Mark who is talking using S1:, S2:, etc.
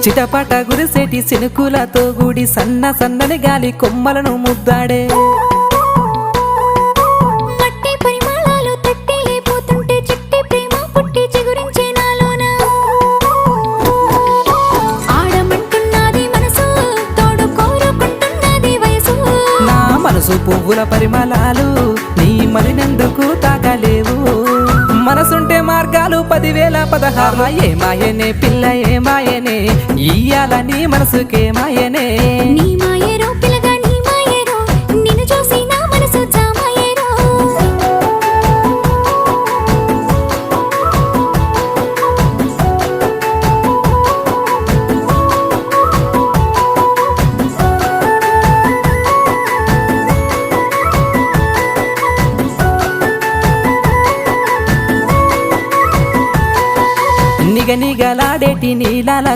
S1: చిటపట గురిసేటి సినుకులతో గుడి సన్న సన్నని గాలి కొమ్మలను ముద్దాడే
S2: మట్టి పరిమళాలు తట్టి లేపోతుంటే చిట్టి ప్రేమ పుట్టి చిగురించే నాలోన ఆడమంటున్నది మనసు తోడు కోరుకుంటున్నది వయసు
S1: నా మనసు పువ్వుల పరిమళాలు నీ మరినందుకు తాగలేవు మనసుంటే మార్గాలు 10,016 ఏ మాయనే పిల్ల ఏ మాయనే ఇయ్యాల నీ మనసుకే మాయనే
S2: నీ మాయేరో పిల్లగా నీ మాయేరో నిన్ను చూసి నా మనసు జామాయేరో
S1: నిగనిగలాడేటి నీలాల